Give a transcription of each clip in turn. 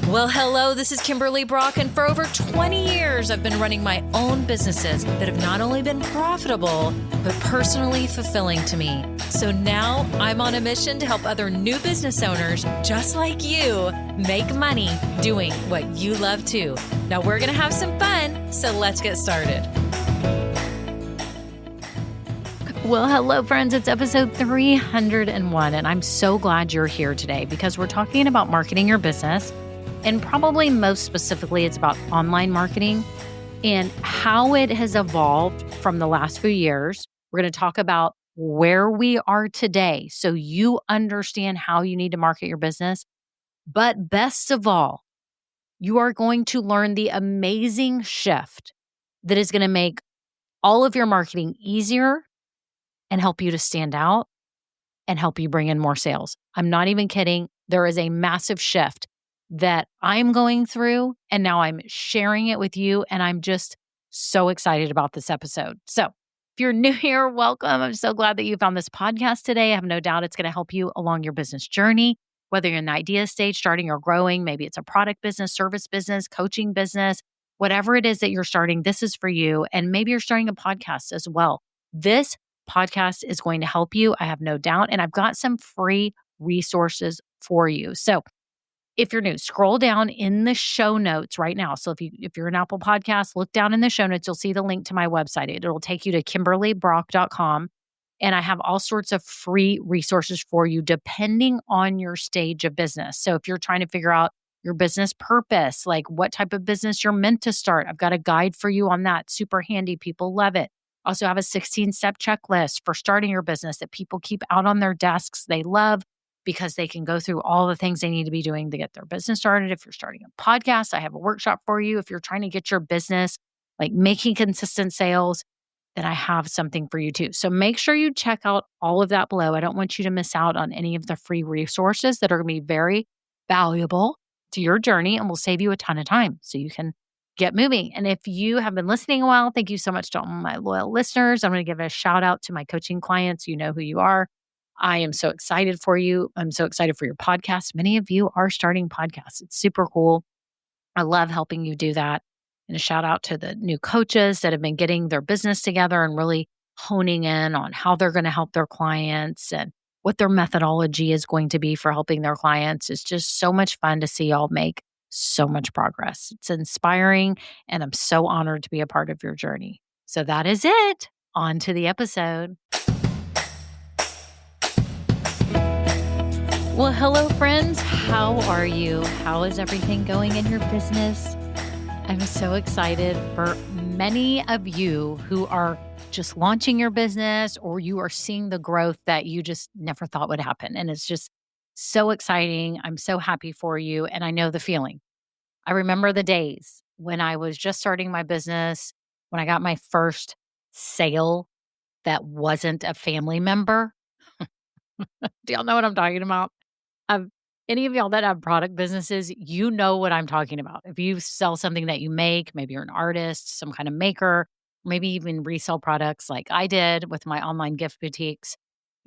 Well, hello, this is Kimberly Brock, and for over 20 years, I've been running my own businesses that have not only been profitable, but personally fulfilling to me. So now I'm on a mission to help other new business owners, just like you, make money doing what you love too. Now we're going to have some fun, so let's get started. Well, hello, friends. It's episode 301, and I'm so glad you're here today because we're talking about marketing your business. And probably most specifically, it's about online marketing and how it has evolved from the last few years. We're going to talk about where we are today so you understand how you need to market your business. But best of all, you are going to learn the amazing shift that is going to make all of your marketing easier and help you to stand out and help you bring in more sales. I'm not even kidding. There is a massive shift that I'm going through, and now I'm sharing it with you, and I'm just so excited about this episode. So if you're new here, welcome. I'm so glad that you found this podcast today. I have no doubt it's going to help you along your business journey, whether you're in the idea stage, starting or growing. Maybe it's a product business, service business, coaching business, whatever it is that you're starting, this is for you. And maybe you're starting a podcast as well. This podcast is going to help you, I have no doubt. And I've got some free resources for you. So if you're new, scroll down in the show notes right now. So if you're an Apple Podcast, look down in the show notes. You'll see the link to my website. It'll take you to KimberlyBrock.com. And I have all sorts of free resources for you depending on your stage of business. So if you're trying to figure out your business purpose, like what type of business you're meant to start, I've got a guide for you on that. Super handy. People love it. Also have a 16-step checklist for starting your business that people keep out on their desks. They love because they can go through all the things they need to be doing to get their business started. If you're starting a podcast, I have a workshop for you. If you're trying to get your business like making consistent sales, then I have something for you too. So make sure you check out all of that below. I don't want you to miss out on any of the free resources that are going to be very valuable to your journey and will save you a ton of time so you can get moving. And if you have been listening a while, thank you so much to all my loyal listeners. I'm going to give a shout out to my coaching clients. You know who you are. I am so excited for you. I'm so excited for your podcast. Many of you are starting podcasts. It's super cool. I love helping you do that. And a shout out to the new coaches that have been getting their business together and really honing in on how they're going to help their clients and what their methodology is going to be for helping their clients. It's just so much fun to see y'all make so much progress. It's inspiring, and I'm so honored to be a part of your journey. So that is it. On to the episode. Well, hello, friends. How are you? How is everything going in your business? I'm so excited for many of you who are just launching your business or you are seeing the growth that you just never thought would happen. And it's just so exciting. I'm so happy for you. And I know the feeling. I remember the days when I was just starting my business, when I got my first sale that wasn't a family member. Do y'all know what I'm talking about? Any of y'all that have product businesses, you know what I'm talking about. If you sell something that you make, maybe you're an artist, some kind of maker, maybe even resell products like I did with my online gift boutiques,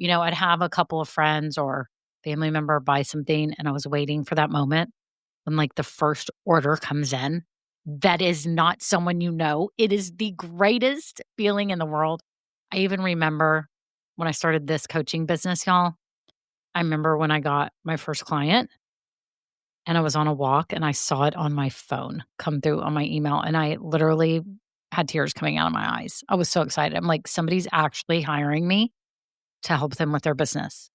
I'd have a couple of friends or family member buy something and I was waiting for that moment when like the first order comes in. That is not someone you know. It is the greatest feeling in the world. I even remember when I started this coaching business, y'all. I remember when I got my first client and I was on a walk and I saw it on my phone come through on my email and I literally had tears coming out of my eyes. I was so excited. I'm like, somebody's actually hiring me to help them with their business.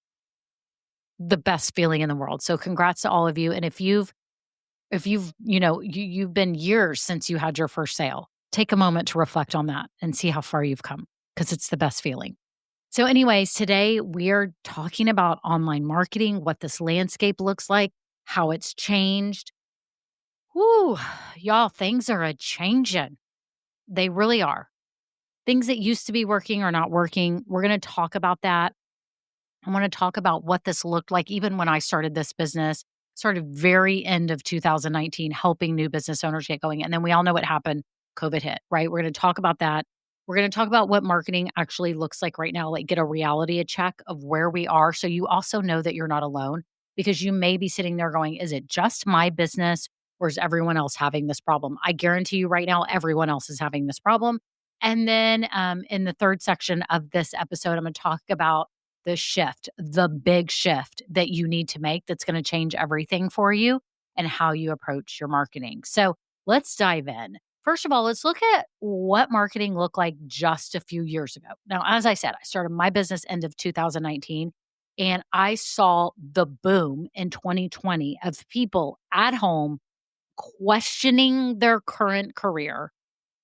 The best feeling in the world. So congrats to all of you. And if you've been years since you had your first sale, take a moment to reflect on that and see how far you've come because it's the best feeling. So anyways, today we are talking about online marketing, what this landscape looks like, how it's changed. Whoo, y'all, things are a-changing. They really are. Things that used to be working are not working. We're going to talk about that. I want to talk about what this looked like even when I started this business, sort of very end of 2019, helping new business owners get going. And then we all know what happened. COVID hit, right? We're going to talk about that. We're going to talk about what marketing actually looks like right now, like get a reality check of where we are. So you also know that you're not alone. because you may be sitting there going, is it just my business or is everyone else having this problem? I guarantee you right now, everyone else is having this problem. And then in the third section of this episode, I'm going to talk about the shift, the big shift that you need to make that's going to change everything for you and how you approach your marketing. So let's dive in. First of all, let's look at what marketing looked like just a few years ago. Now, as I said, I started my business end of 2019 and I saw the boom in 2020 of people at home questioning their current career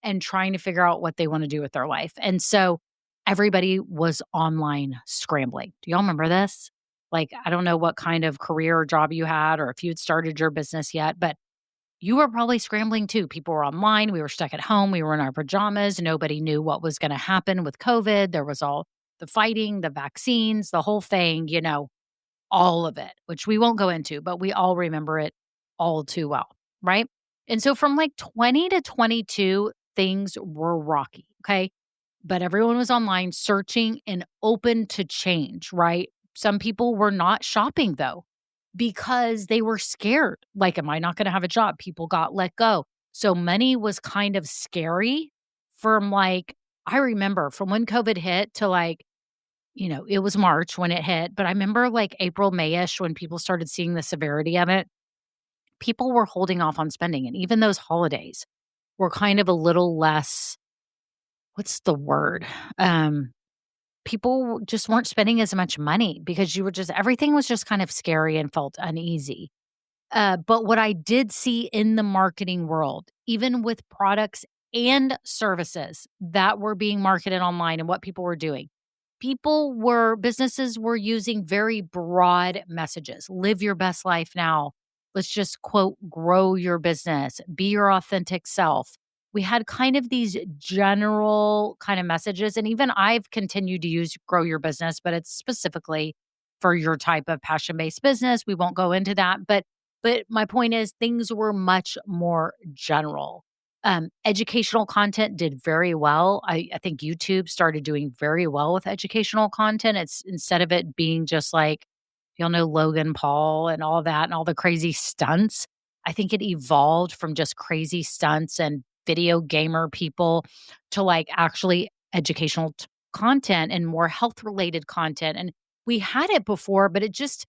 and trying to figure out what they want to do with their life. And so everybody was online scrambling. Do y'all remember this? Like, I don't know what kind of career or job you had or if you had started your business yet, but you were probably scrambling too. People were online. We were stuck at home. We were in our pajamas. Nobody knew what was going to happen with COVID. There was all the fighting, the vaccines, the whole thing, all of it, which we won't go into, but we all remember it all too well. Right. And so from like 20 to 22, things were rocky. Okay. But everyone was online searching and open to change. Right. Some people were not shopping though because they were scared. Like, am I not going to have a job? People got let go. So money was kind of scary from like, I remember from when COVID hit to like, it was March when it hit, but I remember like April, Mayish when people started seeing the severity of it, people were holding off on spending. And even those holidays were kind of a little less, what's the word? People just weren't spending as much money because everything was just kind of scary and felt uneasy. But what I did see in the marketing world, even with products and services that were being marketed online and what people were doing, businesses were using very broad messages. Live your best life now. Let's just quote, grow your business, be your authentic self. We had kind of these general kind of messages. And even I've continued to use grow your business, but it's specifically for your type of passion based business. We won't go into that. But my point is, things were much more general. Educational content did very well. I think YouTube started doing very well with educational content. It's instead of it being just like, Logan Paul and all that and all the crazy stunts. I think it evolved from just crazy stunts and video gamer people to like actually educational content and more health related content. And we had it before, but it just,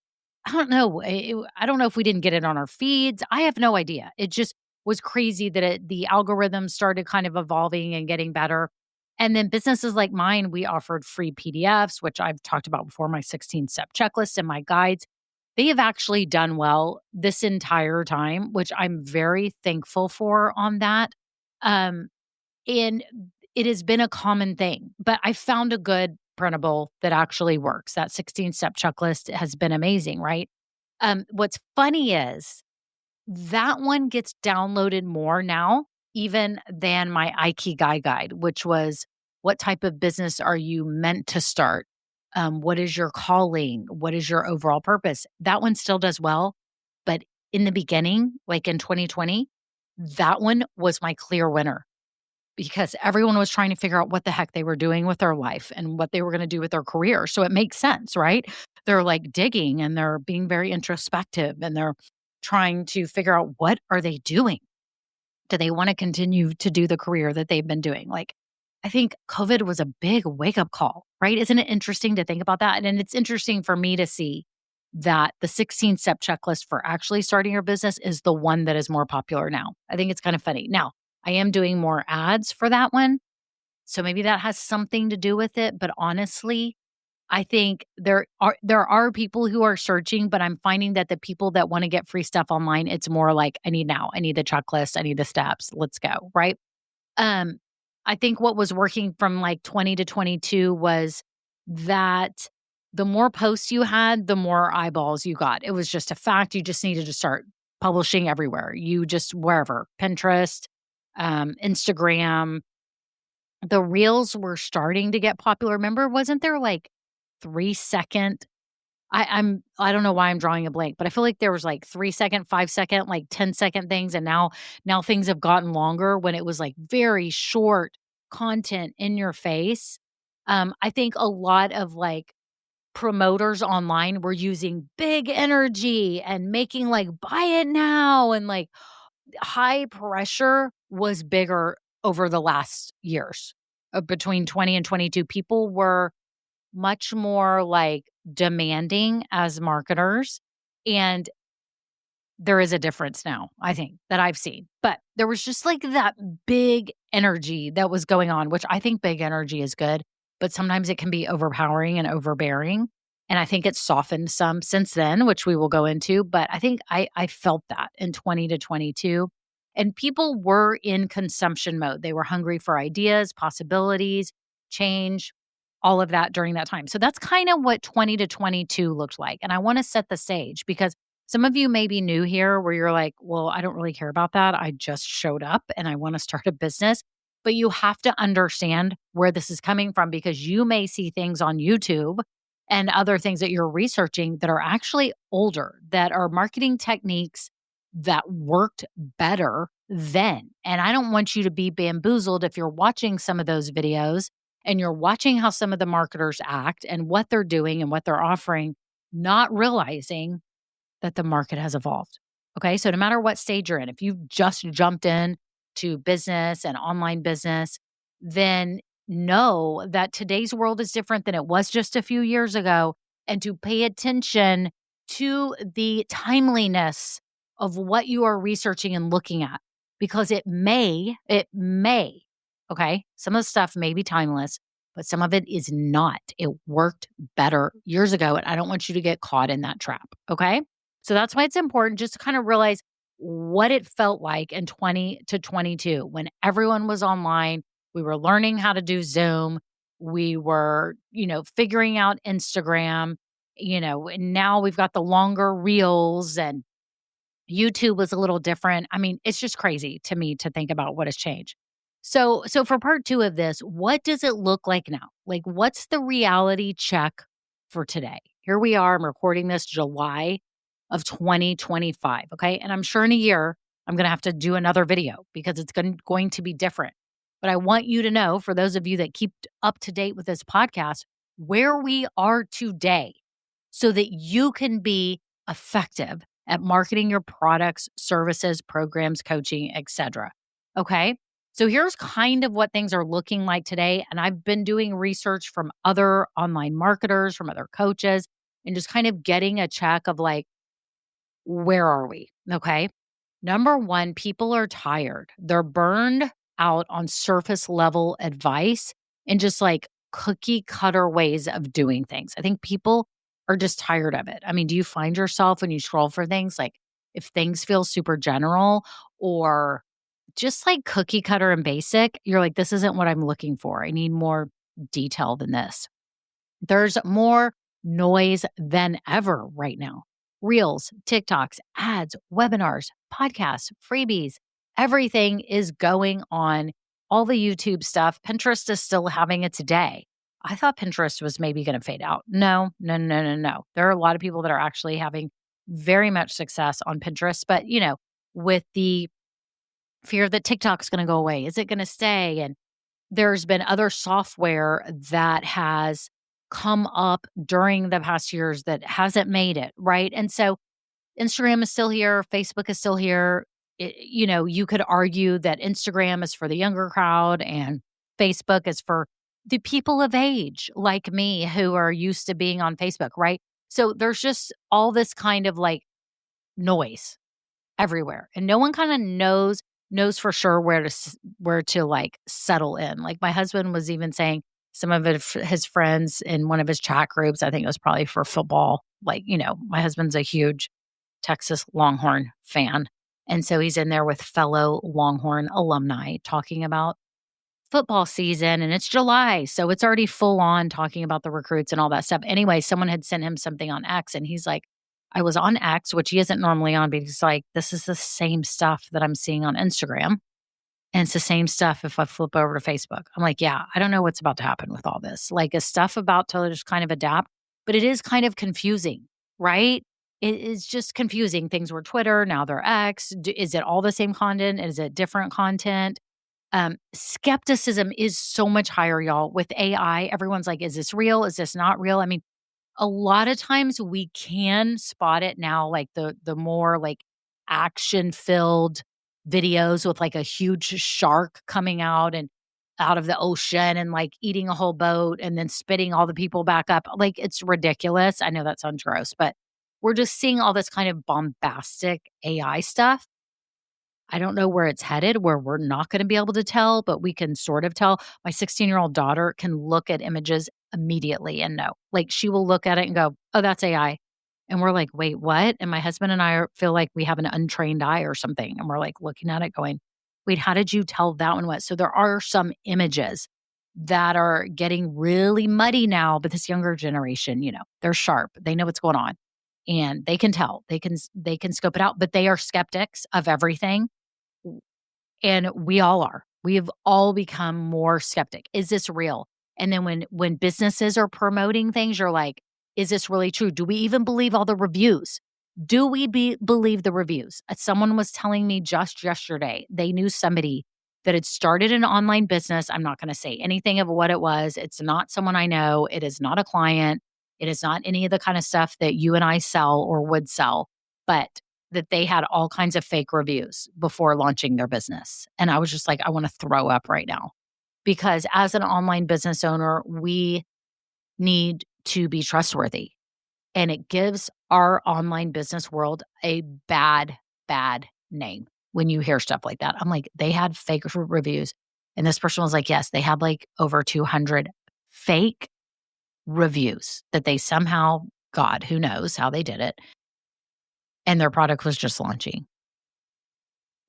I don't know. I don't know if we didn't get it on our feeds. I have no idea. It just was crazy that the algorithm started kind of evolving and getting better. And then businesses like mine, we offered free PDFs, which I've talked about before, my 16-step checklist and my guides. They have actually done well this entire time, which I'm very thankful for on that. And it has been a common thing, but I found a good printable that actually works. That 16-step checklist has been amazing, right? What's funny is that one gets downloaded more now, even than my Ikigai guide, which was what type of business are you meant to start? What is your calling? What is your overall purpose? That one still does well. But in the beginning, like in 2020, that one was my clear winner because everyone was trying to figure out what the heck they were doing with their life and what they were going to do with their career. So it makes sense, right? They're like digging and they're being very introspective and they're trying to figure out what are they doing? Do they want to continue to do the career that they've been doing? Like, I think COVID was a big wake up call, right? Isn't it interesting to think about that? And it's interesting for me to see that the 16-step checklist for actually starting your business is the one that is more popular now. I think it's kind of funny. Now, I am doing more ads for that one. So maybe that has something to do with it. But honestly, I think there are people who are searching, but I'm finding that the people that want to get free stuff online, it's more like, I need now. I need the checklist. I need the steps. Let's go. Right. Um, I think what was working from like 20 to 22 was that the more posts you had, the more eyeballs you got. It was just a fact. You just needed to start publishing everywhere. You just wherever, Pinterest, Instagram, the reels were starting to get popular. Remember, wasn't there like 3 second? I don't know why I'm drawing a blank, but I feel like there was like 3 second, 5 second, like 10 second things. And now things have gotten longer when it was like very short content in your face. I think a lot of like promoters online were using big energy and making like buy it now, and like high pressure was bigger over the last years. Between 20 and 22, people were much more like demanding as marketers. And there is a difference now, I think, that I've seen. But there was just like that big energy that was going on, which I think big energy is good, but sometimes it can be overpowering and overbearing. And I think it's softened some since then, which we will go into. But I think I felt that in 20 to 22. And people were in consumption mode. They were hungry for ideas, possibilities, change, all of that during that time. So that's kind of what 20 to 22 looked like. And I want to set the stage because some of you may be new here where you're like, well, I don't really care about that. I just showed up and I want to start a business. But you have to understand where this is coming from because you may see things on YouTube and other things that you're researching that are actually older, that are marketing techniques that worked better then. And I don't want you to be bamboozled if you're watching some of those videos and you're watching how some of the marketers act and what they're doing and what they're offering, not realizing that the market has evolved. Okay. So no matter what stage you're in, if you've just jumped in to business and online business, then know that today's world is different than it was just a few years ago, and to pay attention to the timeliness of what you are researching and looking at, because it may, okay, some of the stuff may be timeless, but some of it is not. It worked better years ago, and I don't want you to get caught in that trap. Okay. So that's why it's important just to kind of realize what it felt like in 20 to 22 when everyone was online. We were learning how to do Zoom. We were, figuring out Instagram, and now we've got the longer reels, and YouTube was a little different. I mean, it's just crazy to me to think about what has changed. So for part 2 of this, what does it look like now? Like, what's the reality check for today? Here we are. I'm recording this July of 2025. Okay. And I'm sure in a year, I'm going to have to do another video because it's going to be different. But I want you to know, for those of you that keep up to date with this podcast, where we are today so that you can be effective at marketing your products, services, programs, coaching, etc. Okay? So here's kind of what things are looking like today, and I've been doing research from other online marketers, from other coaches, and just kind of getting a check of like, where are we? Okay? Number 1, people are tired. They're burned out on surface level advice and just like cookie cutter ways of doing things. I think people are just tired of it. I mean, do you find yourself when you scroll for things like, if things feel super general or just like cookie cutter and basic, you're like, this isn't what I'm looking for. I need more detail than this. There's more noise than ever right now. Reels, TikToks, ads, webinars, podcasts, freebies, everything is going on. All the YouTube stuff. Pinterest is still having its day. I thought Pinterest was maybe going to fade out. No, no, no, no, no. There are a lot of people that are actually having very much success on Pinterest, but with the fear that TikTok's going to go away, is it going to stay? And there's been other software that has come up during the past years that hasn't made it, right? And so Instagram is still here, Facebook is still here. You could argue that Instagram is for the younger crowd and Facebook is for the people of age like me who are used to being on Facebook, right? So there's just all this kind of like noise everywhere, and no one kind of knows for sure where to like settle in. Like my husband was even saying some of his friends in one of his chat groups, I think it was probably for football. Like, my husband's a huge Texas Longhorn fan. And so he's in there with fellow Longhorn alumni talking about football season, and it's July. So it's already full on talking about the recruits and all that stuff. Anyway, someone had sent him something on X and he's like, I was on X, which he isn't normally on, but he's like, this is the same stuff that I'm seeing on Instagram. And it's the same stuff if I flip over to Facebook. I'm like, yeah, I don't know what's about to happen with all this. Like, is stuff about to just kind of adapt, but it is kind of confusing, right? It is just confusing. Things were Twitter, now they're X. Is it all the same content? Is it different content? Skepticism is so much higher, y'all. With AI, everyone's like, is this real? Is this not real? I mean, a lot of times we can spot it now, like the more like action-filled videos with like a huge shark coming out and out of the ocean and like eating a whole boat and then spitting all the people back up. Like it's ridiculous. I know that sounds gross, but we're just seeing all this kind of bombastic AI stuff. I don't know where it's headed, where we're not going to be able to tell, but we can sort of tell. My 16-year-old daughter can look at images immediately and know. Like she will look at it and go, "Oh, that's AI." And we're like, "Wait, what?" And my husband and feel like we have an untrained eye or something. And we're like looking at it going, "Wait, how did you tell that one was?" So there are some images that are getting really muddy now, but this younger generation, they're sharp. They know what's going on and they can tell. They can scope it out, but they are skeptics of everything, and we all are. We have all become more skeptic. Is this real? And then when businesses are promoting things, you're like, is this really true? Do we even believe all the reviews? Do we believe the reviews? Someone was telling me just yesterday, they knew somebody that had started an online business. I'm not going to say anything of what it was. It's not someone I know. It is not a client. It is not any of the kind of stuff that you and I sell or would sell. But that they had all kinds of fake reviews before launching their business. And I was just like, I want to throw up right now because as an online business owner, we need to be trustworthy. And it gives our online business world a bad, bad name when you hear stuff like that. I'm like, they had fake reviews. And this person was like, yes, they had like over 200 fake reviews that they somehow got. Who knows how they did it? And their product was just launching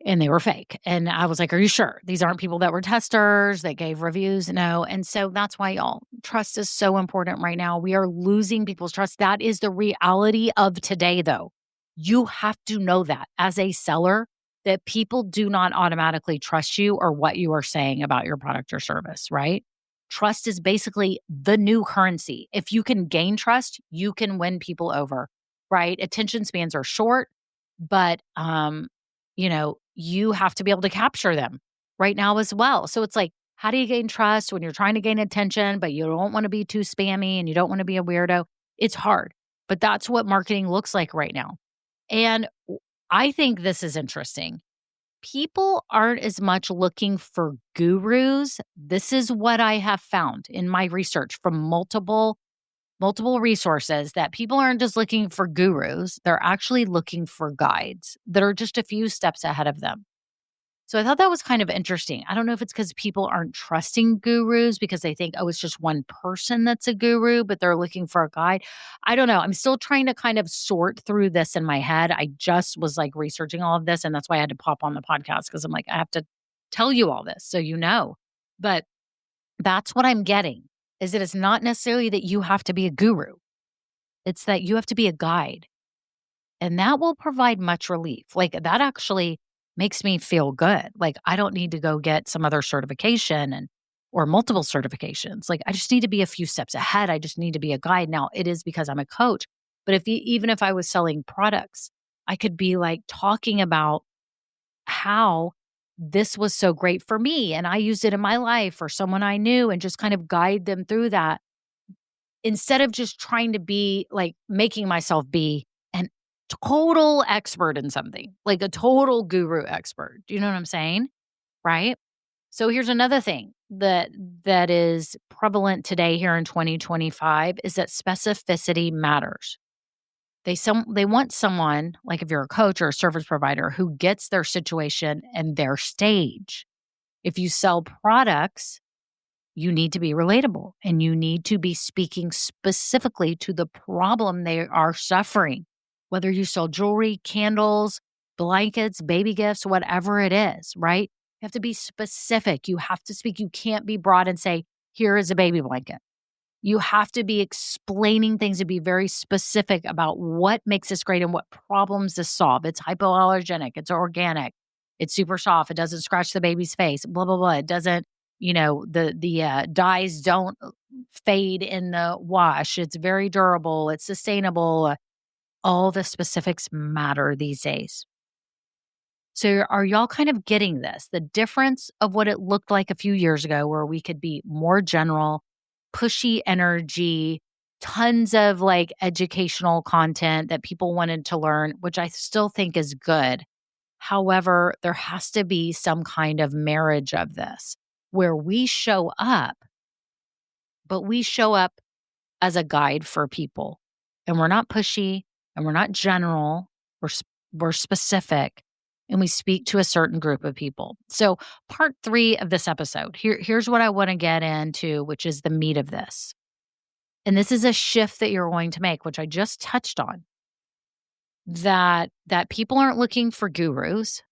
and they were fake. And I was like, are you sure? These aren't people that were testers that gave reviews? No. And so that's why, y'all, trust is so important right now. We are losing people's trust. That is the reality of today, though. You have to know that as a seller, that people do not automatically trust you or what you are saying about your product or service, right? Trust is basically the new currency. If you can gain trust, you can win people over, right? Attention spans are short, but you have to be able to capture them right now as well. So it's like, how do you gain trust when you're trying to gain attention, but you don't want to be too spammy and you don't want to be a weirdo? It's hard, but that's what marketing looks like right now. And I think this is interesting. People aren't as much looking for gurus. This is what I have found in my research from multiple resources, that people aren't just looking for gurus. They're actually looking for guides that are just a few steps ahead of them. So I thought that was kind of interesting. I don't know if it's because people aren't trusting gurus because they think, oh, it's just one person that's a guru, but they're looking for a guide. I don't know. I'm still trying to kind of sort through this in my head. I just was like researching all of this. And that's why I had to pop on the podcast because I'm like, I have to tell you all this so you know. But that's what I'm getting, is that it's not necessarily that you have to be a guru. It's that you have to be a guide. And that will provide much relief. Like that actually makes me feel good. Like I don't need to go get some other certification or multiple certifications. Like I just need to be a few steps ahead. I just need to be a guide. Now it is because I'm a coach, but even if I was selling products, I could be like talking about how this was so great for me and I used it in my life or someone I knew and just kind of guide them through that instead of just trying to be like making myself be an total expert in something, like a total guru expert. Do you know what I'm saying? Right? So here's another thing that is prevalent today here in 2025 is that specificity matters. They want someone, like if you're a coach or a service provider, who gets their situation and their stage. If you sell products, you need to be relatable and you need to be speaking specifically to the problem they are suffering. Whether you sell jewelry, candles, blankets, baby gifts, whatever it is, right? You have to be specific. You have to speak. You can't be broad and say, here is a baby blanket. You have to be explaining things and be very specific about what makes this great and what problems this solve. It's hypoallergenic. It's organic. It's super soft. It doesn't scratch the baby's face. Blah blah blah. It doesn't. The dyes don't fade in the wash. It's very durable. It's sustainable. All the specifics matter these days. So are y'all kind of getting this? The difference of what it looked like a few years ago, where we could be more general, pushy energy, tons of like educational content that people wanted to learn, which I still think is good. However, there has to be some kind of marriage of this where we show up, but we show up as a guide for people. And we're not pushy and we're not general. We're specific and we speak to a certain group of people. So, part 3 of this episode, here's what I want to get into, which is the meat of this. And this is a shift that you're going to make, which I just touched on. That people aren't looking for gurus.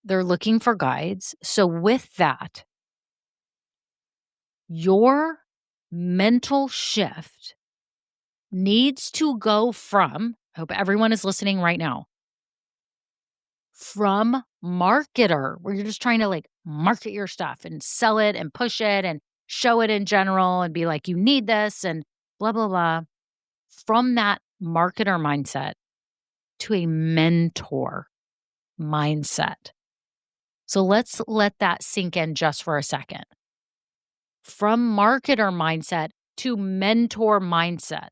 They're looking for guides. So with that, your mental shift needs to go from, I hope everyone is listening right now, from marketer, where you're just trying to like market your stuff and sell it and push it and show it in general and be like, you need this and blah, blah, blah. From that marketer mindset to a mentor mindset. So let's let that sink in just for a second. From marketer mindset to mentor mindset.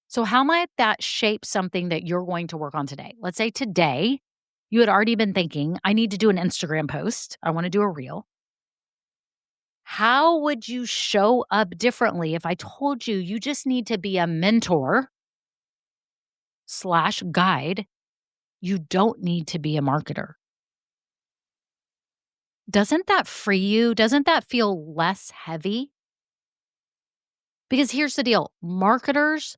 So how might that shape something that you're going to work on today? Let's say today you had already been thinking, I need to do an Instagram post. I want to do a reel. How would you show up differently if I told you you just need to be a mentor / guide? You don't need to be a marketer. Doesn't that free you? Doesn't that feel less heavy? Because here's the deal. Marketers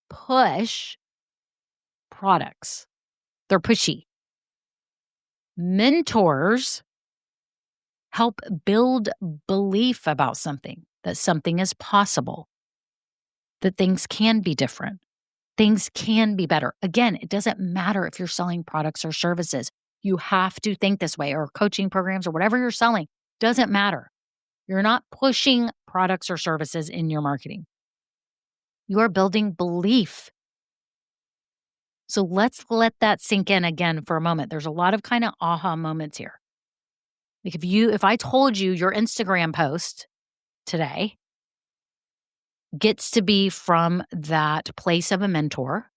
push products. They're pushy. Mentors help build belief about something, that something is possible, that things can be different, things can be better. Again, it doesn't matter if you're selling products or services. You have to think this way, or coaching programs or whatever you're selling. Doesn't matter. You're not pushing products or services in your marketing. You are building belief. So let's let that sink in again for a moment. There's a lot of kind of aha moments here. Like if I told you your Instagram post today gets to be from that place of a mentor,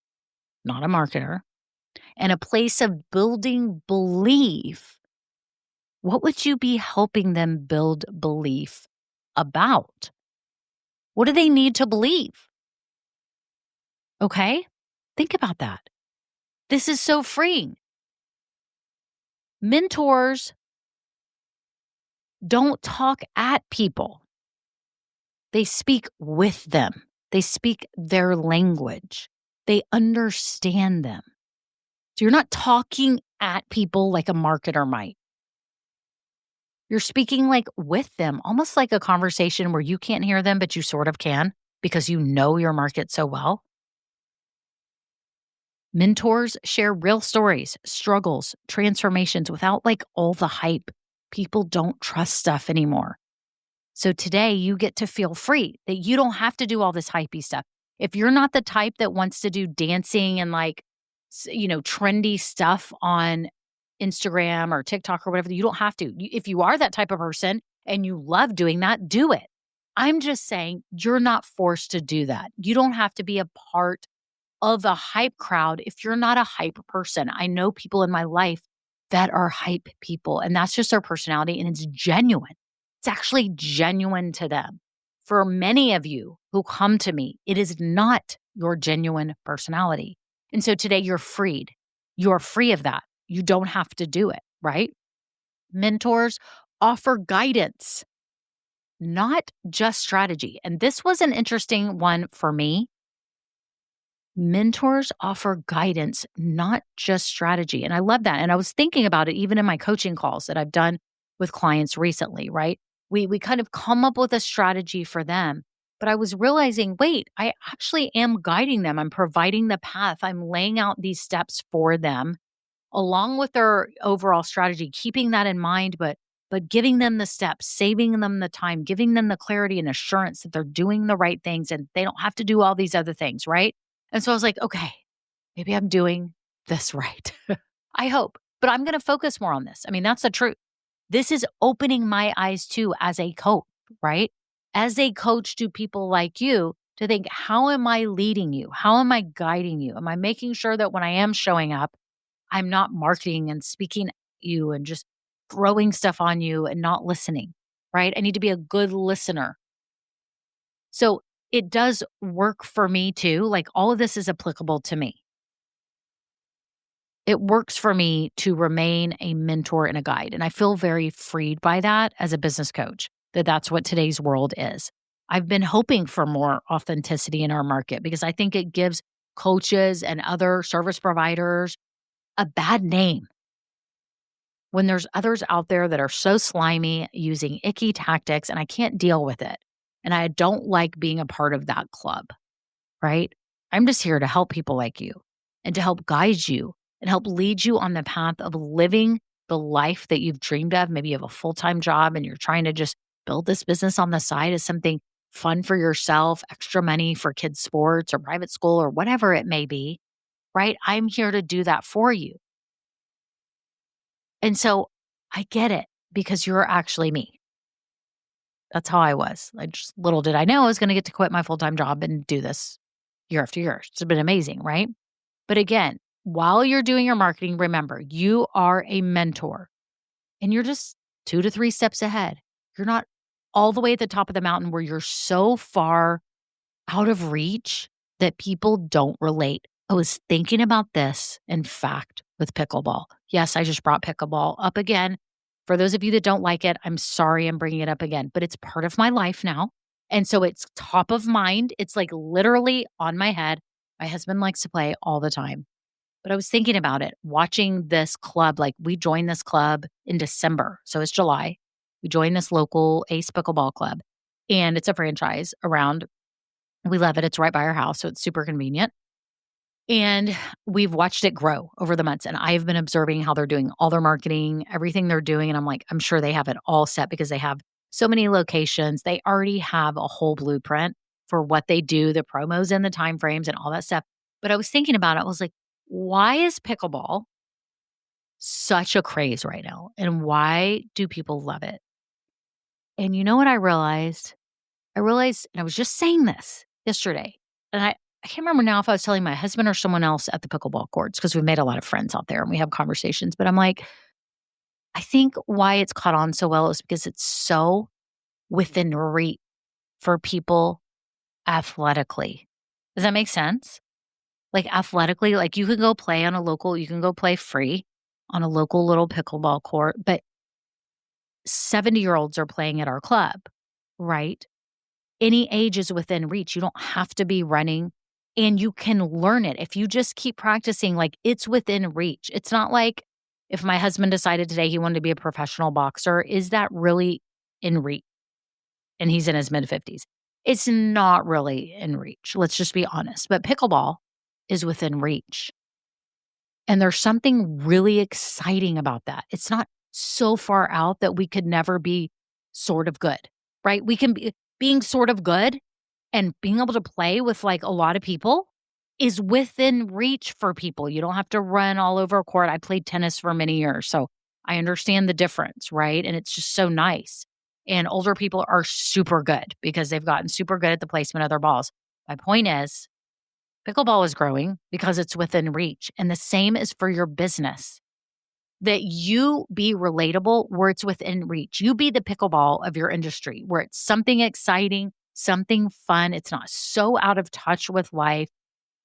not a marketer, and a place of building belief, what would you be helping them build belief about? What do they need to believe? Okay? Think about that. This is so freeing. Mentors don't talk at people. They speak with them. They speak their language. They understand them. So you're not talking at people like a marketer might. You're speaking like with them, almost like a conversation where you can't hear them, but you sort of can because you know your market so well. Mentors share real stories, struggles, transformations without like all the hype. People don't trust stuff anymore. So today you get to feel free that you don't have to do all this hypey stuff. If you're not the type that wants to do dancing and like, trendy stuff on Instagram or TikTok or whatever, you don't have to. If you are that type of person and you love doing that, do it. I'm just saying you're not forced to do that. You don't have to be a part of the hype crowd if you're not a hype person. I know people in my life that are hype people, and that's just their personality, and it's genuine. It's actually genuine to them. For many of you who come to me, it is not your genuine personality. And so today you're freed. You're free of that. You don't have to do it, right? Mentors offer guidance, not just strategy. And this was an interesting one for me. Mentors offer guidance, not just strategy. And I love that. And I was thinking about it even in my coaching calls that I've done with clients recently, right? We kind of come up with a strategy for them. But I was realizing, wait, I actually am guiding them. I'm providing the path. I'm laying out these steps for them along with their overall strategy, keeping that in mind, but giving them the steps, saving them the time, giving them the clarity and assurance that they're doing the right things and they don't have to do all these other things, right? And so I was like, okay, maybe I'm doing this right. I hope, but I'm going to focus more on this. I mean, that's the truth. This is opening my eyes too as a coach, right? as a coach to people like you to think, how am I leading you? How am I guiding you? Am I making sure that when I am showing up, I'm not marketing and speaking at you and just throwing stuff on you and not listening, right? I need to be a good listener. So it does work for me too. Like all of this is applicable to me. It works for me to remain a mentor and a guide. And I feel very freed by that as a business coach, that that's what today's world is. I've been hoping for more authenticity in our market because I think it gives coaches and other service providers a bad name when there's others out there that are so slimy using icky tactics and I can't deal with it. And I don't like being a part of that club, right? I'm just here to help people like you and to help guide you and help lead you on the path of living the life that you've dreamed of. Maybe you have a full-time job and you're trying to just build this business on the side as something fun for yourself, extra money for kids' sports or private school or whatever it may be, right? I'm here to do that for you. And so I get it because you're actually me. That's how I was. I just little did I know I was going to get to quit my full-time job and do this year after year. It's been amazing, right? But again, while you're doing your marketing, remember, you are a mentor and you're just 2 to 3 steps ahead. You're not all the way at the top of the mountain where you're so far out of reach that people don't relate. I was thinking about this, in fact, with pickleball. Yes, I just brought pickleball up again. For those of you that don't like it, I'm sorry I'm bringing it up again, but it's part of my life now. And so it's top of mind. It's like literally on my head. My husband likes to play all the time. But I was thinking about it, watching this club. Like we joined this club in December. So it's July. We joined this local Ace Pickleball Club. And it's a franchise around. We love it. It's right by our house. So it's super convenient. And we've watched it grow over the months. And I've been observing how they're doing all their marketing, everything they're doing. And I'm like, I'm sure they have it all set because they have so many locations. They already have a whole blueprint for what they do, the promos and the time frames and all that stuff. But I was thinking about it. I was like, why is pickleball such a craze right now? And why do people love it? And you know what I realized? And I was just saying this yesterday. And I can't remember now if I was telling my husband or someone else at the pickleball courts because we've made a lot of friends out there and we have conversations. But I'm like, I think why it's caught on so well is because it's so within reach for people athletically. Does that make sense? Like athletically, like you can go play you can go play free on a local little pickleball court, but 70-year-olds are playing at our club, right? Any age is within reach. You don't have to be running and you can learn it. If you just keep practicing, like it's within reach. It's not like if my husband decided today he wanted to be a professional boxer, is that really in reach? And he's in his mid 50s. It's not really in reach. Let's just be honest. But pickleball is within reach. And there's something really exciting about that. It's not so far out that we could never be sort of good, right? We can be being sort of good and being able to play with like a lot of people is within reach for people. You don't have to run all over a court. I played tennis for many years, so I understand the difference, right? And it's just so nice. And older people are super good because they've gotten super good at the placement of their balls. My point is, pickleball is growing because it's within reach. And the same is for your business. That you be relatable where it's within reach. You be the pickleball of your industry where it's something exciting, something fun. It's not so out of touch with life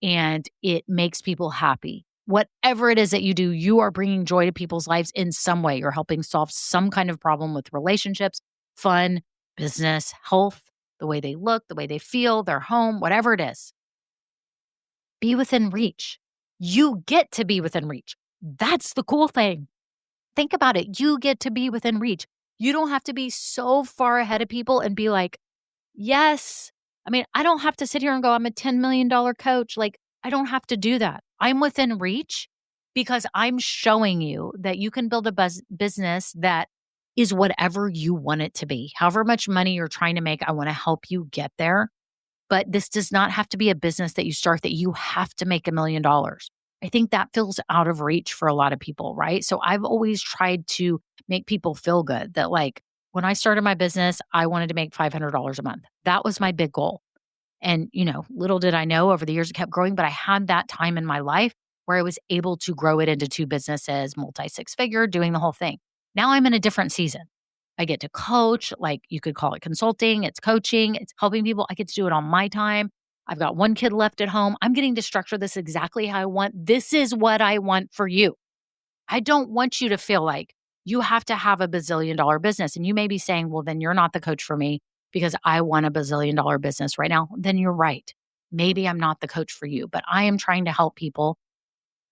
and it makes people happy. Whatever it is that you do, you are bringing joy to people's lives in some way. You're helping solve some kind of problem with relationships, fun, business, health, the way they look, the way they feel, their home, whatever it is. Be within reach. You get to be within reach. That's the cool thing. Think about it. You get to be within reach. You don't have to be so far ahead of people and be like, yes. I mean, I don't have to sit here and go, I'm a $10 million coach. Like, I don't have to do that. I'm within reach because I'm showing you that you can build a business that is whatever you want it to be. However much money you're trying to make, I want to help you get there. But this does not have to be a business that you start that you have to make $1 million. I think that feels out of reach for a lot of people, right? So I've always tried to make people feel good that like, when I started my business, I wanted to make $500 a month. That was my big goal. And, little did I know over the years it kept growing, but I had that time in my life where I was able to grow it into 2 businesses, multi six figure, doing the whole thing. Now I'm in a different season. I get to coach, like you could call it consulting, it's coaching, it's helping people. I get to do it on my time. I've got 1 kid left at home. I'm getting to structure this exactly how I want. This is what I want for you. I don't want you to feel like you have to have a bazillion-dollar business. And you may be saying, well, then you're not the coach for me because I want a bazillion-dollar business right now. Then you're right. Maybe I'm not the coach for you, but I am trying to help people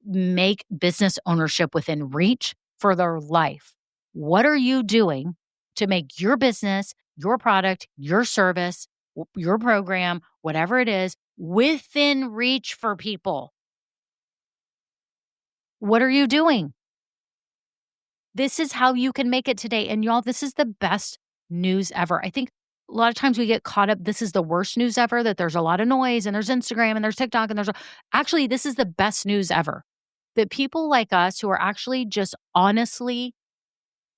make business ownership within reach for their life. What are you doing to make your business, your product, your service, your program, whatever it is, within reach for people? What are you doing? This is how you can make it today. And y'all, this is the best news ever. I think a lot of times we get caught up. This is the worst news ever, that there's a lot of noise and there's Instagram and there's TikTok and actually, this is the best news ever. That people like us who are actually just honestly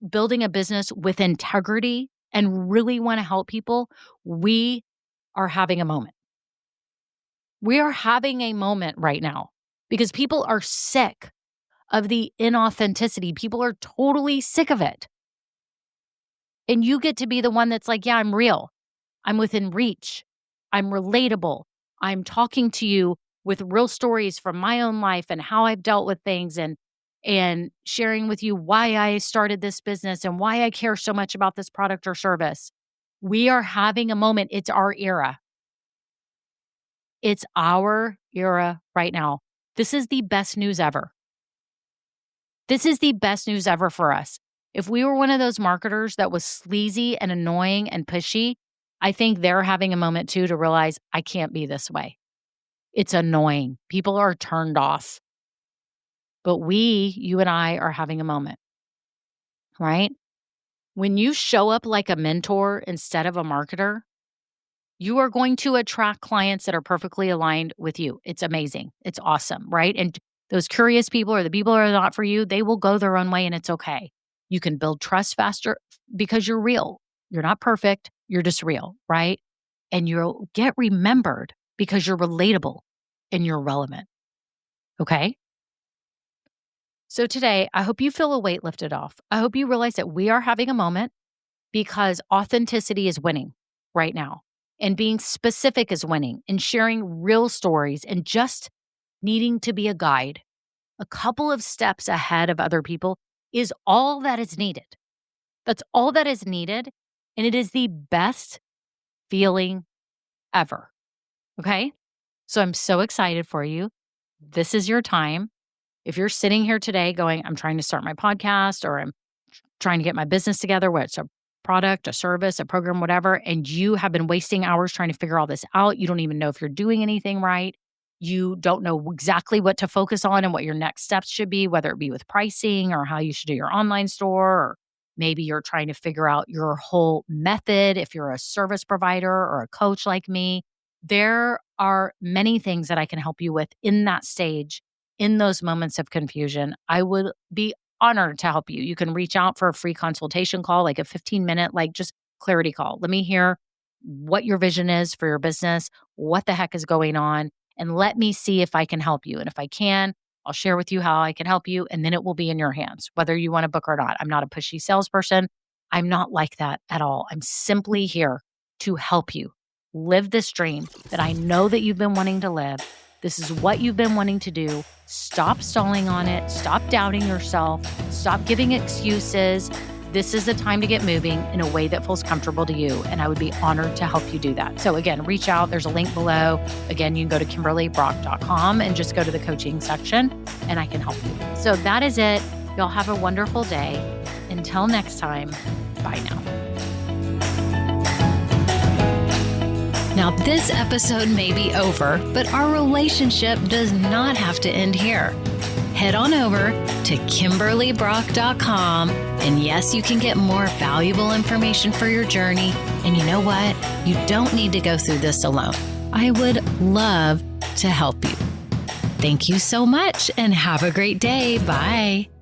building a business with integrity and really want to help people, we are having a moment. We are having a moment right now because people are sick of the inauthenticity. People are totally sick of it. And you get to be the one that's like, yeah, I'm real. I'm within reach. I'm relatable. I'm talking to you with real stories from my own life and how I've dealt with things and sharing with you why I started this business and why I care so much about this product or service. We are having a moment. It's our era. It's our era right now. This is the best news ever. This is the best news ever for us. If we were one of those marketers that was sleazy and annoying and pushy, I think they're having a moment too to realize I can't be this way. It's annoying. People are turned off. But you and I are having a moment, right? When you show up like a mentor instead of a marketer, you are going to attract clients that are perfectly aligned with you. It's amazing. It's awesome, right? And those curious people or the people that are not for you, they will go their own way and it's okay. You can build trust faster because you're real. You're not perfect. You're just real, right? And you'll get remembered because you're relatable and you're relevant. Okay? So today, I hope you feel a weight lifted off. I hope you realize that we are having a moment because authenticity is winning right now. And being specific is winning and sharing real stories and just needing to be a guide, a couple of steps ahead of other people is all that is needed. That's all that is needed. And it is the best feeling ever. Okay? So I'm so excited for you. This is your time. If you're sitting here today going, I'm trying to start my podcast or I'm trying to get my business together, whether it's a product, a service, a program, whatever, and you have been wasting hours trying to figure all this out, you don't even know if you're doing anything right. You don't know exactly what to focus on and what your next steps should be, whether it be with pricing or how you should do your online store, or maybe you're trying to figure out your whole method if you're a service provider or a coach like me. There are many things that I can help you with in that stage, in those moments of confusion. I would be honored to help you. You can reach out for a free consultation call, like a 15-minute, like just clarity call. Let me hear what your vision is for your business, what the heck is going on, and let me see if I can help you. And if I can, I'll share with you how I can help you, and then it will be in your hands, whether you want to book or not. I'm not a pushy salesperson. I'm not like that at all. I'm simply here to help you live this dream that I know that you've been wanting to live. This is what you've been wanting to do. Stop stalling on it. Stop doubting yourself. Stop giving excuses. This is the time to get moving in a way that feels comfortable to you. And I would be honored to help you do that. So again, reach out. There's a link below. Again, you can go to KimberlyBrock.com and just go to the coaching section and I can help you. So that is it. Y'all have a wonderful day. Until next time, bye now. Now, this episode may be over, but our relationship does not have to end here. Head on over to KimberlyBrock.com, and yes, you can get more valuable information for your journey. And you know what? You don't need to go through this alone. I would love to help you. Thank you so much, and have a great day. Bye.